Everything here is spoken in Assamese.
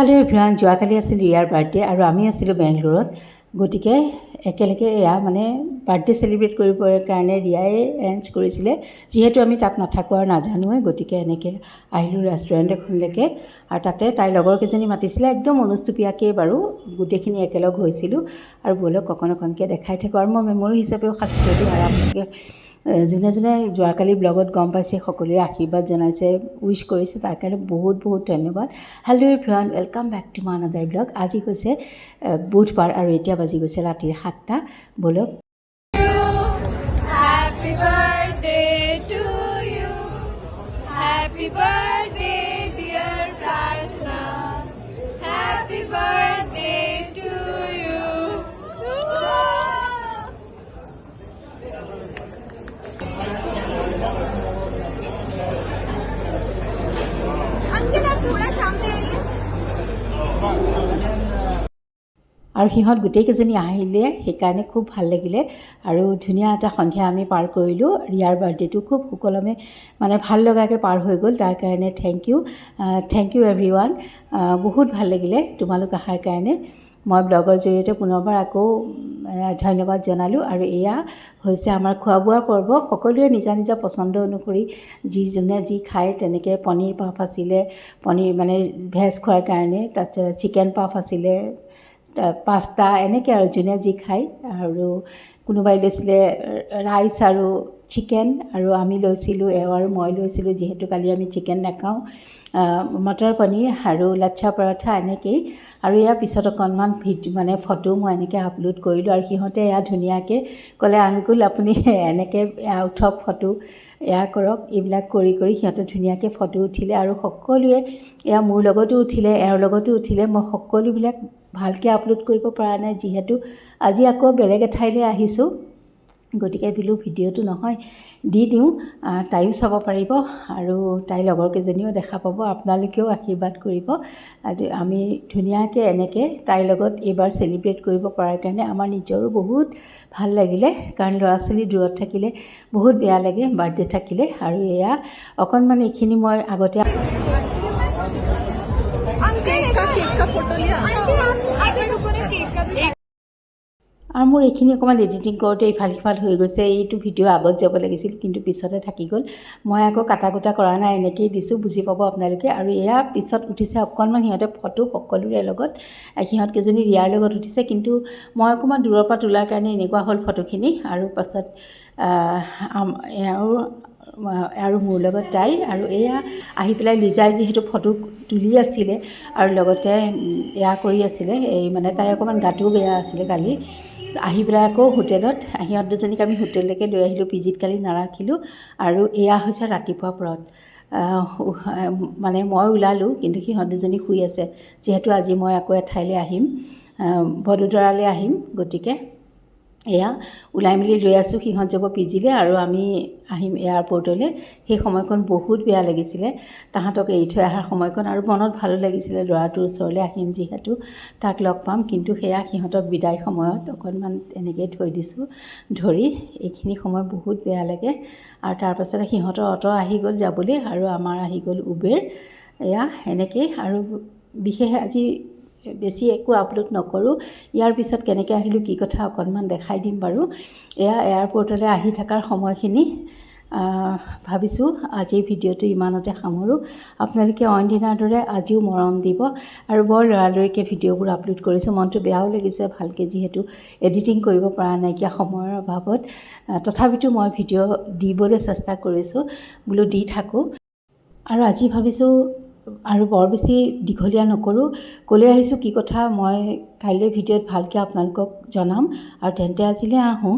हेलो एभ्रिवान যোৱাকালি আছিল ৰিয়াৰ বাৰ্থডে আৰু আমি আছিলোঁ বেংগলোৰত গতিকে একেলগে এয়া মানে বাৰ্থডে সেলিব্ৰেট কৰিবৰ কাৰণে ৰিয়াই এৰেঞ্জ কৰিছিলে যেহেতু আমি তাত নাথাকো আৰু নাজানোৱে গতিকে এনেকৈ আহিলোঁ ৰেষ্টুৰেণ্ট এখনলৈকে আৰু তাতে তাই লগৰ কেইজনী মাতিছিলে একদম অনুষ্টুপিয়াকৈ বাৰু গোটেইখিনি একেলগ হৈছিলোঁ আৰু বলক অকণকে দেখাই থাকোঁ আৰু মই মেমৰি হিচাপেও সাঁচি থৈ দিওঁ আৰু আপোনালোকে যোনে যোনে যোৱাকালি ব্লগত গম পাইছে সকলোৱে আশীৰ্বাদ জনাইছে উইশ কৰিছে তাৰ কাৰণে বহুত বহুত ধন্যবাদ hello' everyone welcome back to my another blog আজি হৈছে বুধবাৰ আৰু এতিয়া বাজি গৈছে ৰাতিৰ 7টা বলক Happy birthday to you. Happy birthday dear Prarthana. Happy birthday to you. Ankita थोड़ा सामने आइए আৰু সিহঁত গোটেইকেইজনী আহিলে সেইকাৰণে খুব ভাল লাগিলে আৰু ধুনীয়া এটা সন্ধিয়া আমি পাৰ কৰিলোঁ ৰিয়াৰ বাৰ্থডেটো খুব সুকলমে মানে ভাল লগাকৈ পাৰ হৈ গ'ল তাৰ কাৰণে থেংক ইউ এভৰিৱান বহুত ভাল লাগিলে তোমালোক অহাৰ কাৰণে মই ব্লগৰ জৰিয়তে পুনৰবাৰ আকৌ ধন্যবাদ জনালোঁ আৰু এয়া হৈছে আমাৰ খোৱা বোৱাৰ পৰ্ব সকলোৱে নিজা নিজা পচন্দ অনুসৰি যোনে যি খায় তেনেকৈ পনীৰ পাফ আছিলে পনীৰ মানে ভেজ খোৱাৰ কাৰণে তাৰপিছত চিকেন পাফ আছিলে পাস্তা এনেকৈ আৰু যোনে যি খায় আৰু কোনোবাই লৈছিলে ৰাইচ আৰু চিকেন আৰু আমি লৈছিলোঁ আৰু মই লৈছিলোঁ যিহেতু কালি আমি চিকেন নাখাওঁ মটৰ পনীৰ আৰু লাচ্ছা পৰঠা এনেকৈয়ে আৰু ইয়াৰ পিছত অকণমান মানে ফটো মই এনেকৈ আপলোড কৰিলোঁ আৰু সিহঁতে এয়া ধুনীয়াকৈ ক'লে আংকুল আপুনি এনেকৈ উঠক ফটো এয়া কৰক এইবিলাক কৰি সিহঁতে ধুনীয়াকৈ ফটো উঠিলে আৰু সকলোৱে এয়া মোৰ লগতো উঠিলে এওঁৰ লগতো উঠিলে মই সকলোবিলাক ভালকৈ আপলোড কৰিব পৰা নাই যিহেতু আজি আকৌ বেলেগ এঠাইলৈ আহিছোঁ গতিকে বোলো ভিডিঅ'টো নহয় দি দিওঁ তাইও চাব পাৰিব আৰু তাইৰ লগৰ কেইজনীও দেখা পাব আপোনালোকেও আশীৰ্বাদ কৰিব আমি ধুনীয়াকৈ এনেকৈ তাইৰ লগত এইবাৰ সেলিব্ৰেট কৰিব পৰাৰ কাৰণে আমাৰ নিজৰো বহুত ভাল লাগিলে কাৰণ ল'ৰা ছোৱালী দূৰত থাকিলে বহুত বেয়া লাগে বাৰ্থডে থাকিলে আৰু এয়া অকণমান এইখিনি মই আগতে केक का फोटो लिया आंटी रुको ना केक का भी আৰু মোৰ এইখিনি অকণমান এডিটিং কৰোঁতে ইফাল সিফাল হৈ গৈছে এইটো ভিডিঅ' আগত যাব লাগিছিল কিন্তু পিছতে থাকি গ'ল মই আকৌ কাটা কুটা কৰা নাই এনেকৈয়ে দিছোঁ বুজি পাব আপোনালোকে আৰু এয়া পিছত উঠিছে অকণমান সিহঁতে ফটো সকলোৰে লগত সিহঁতকেইজনী ৰিয়াৰ লগত উঠিছে কিন্তু মই অকণমান দূৰৰ পৰা তোলাৰ কাৰণে এনেকুৱা হ'ল ফটোখিনি আৰু পাছত আৰু মোৰ লগত তাই আৰু এয়া আহি পেলাই লিজাই যিহেতু ফটো তুলি আছিলে আৰু লগতে এয়া কৰি আছিলে এই মানে তাই অকণমান গাটোও বেয়া আছিলে কালি আহি পেলাই আকৌ হোটেলত সিহঁত দুজনীক আমি হোটেললৈকে লৈ আহিলোঁ পিজিত কালি নাৰাখিলোঁ আৰু এয়া হৈছে ৰাতিপুৱা পৰত মানে মই ওলালোঁ কিন্তু সিহঁত দুজনী শুই আছে যিহেতু আজি মই আকৌ এঠাইলৈ আহিম বদোদৰালৈ আহিম গতিকে এয়া ওলাই মেলি লৈ আছোঁ সিহঁত যাব পিজিলৈ আৰু আমি আহিম এয়াৰপৰ্টলৈ সেই সময়কণ বহুত বেয়া লাগিছিলে তাহাঁতক এৰি থৈ অহাৰ সময়কণ আৰু মনত ভালো লাগিছিলে ল'ৰাটোৰ ওচৰলৈ আহিম যিহেতু তাক লগ পাম কিন্তু সেয়া সিহঁতক বিদায় সময়ত অকণমান এনেকৈ থৈ দিছোঁ ধৰি এইখিনি সময় বহুত বেয়া লাগে আৰু তাৰপাছতে সিহঁতৰ অটো আহি গ'ল যাবলৈ আৰু আমাৰ আহি গ'ল উবেৰ এয়া এনেকৈ আৰু বিশেষ আজি বেছি একো আপলোড নকৰোঁ ইয়াৰ পিছত কেনেকৈ আহিলোঁ কি কথা অকণমান দেখাই দিম বাৰু এয়া এয়াৰপৰ্টলৈ আহি থকাৰ সময়খিনি ভাবিছোঁ আজিৰ ভিডিঅ'টো ইমানতে সামৰোঁ আপোনালোকে অইন দিনাৰ দৰে আজিও মৰম দিব আৰু বৰ লৰালৰিকৈ ভিডিঅ'বোৰ আপলোড কৰিছোঁ মনটো বেয়াও লাগিছে ভালকৈ যিহেতু এডিটিং কৰিব পৰা নাইকিয়া সময়ৰ অভাৱত তথাপিতো মই ভিডিঅ' দিবলৈ চেষ্টা কৰিছোঁ বোলো দি থাকোঁ আৰু আজি ভাবিছোঁ আৰু বৰ বেছি দীঘলীয়া নকৰোঁ ক'লৈ আহিছোঁ কি কথা মই কাইলৈ ভিডিঅ'ত ভালকৈ আপোনালোকক জনাম আৰু তেন্তে আজিলৈ আহোঁ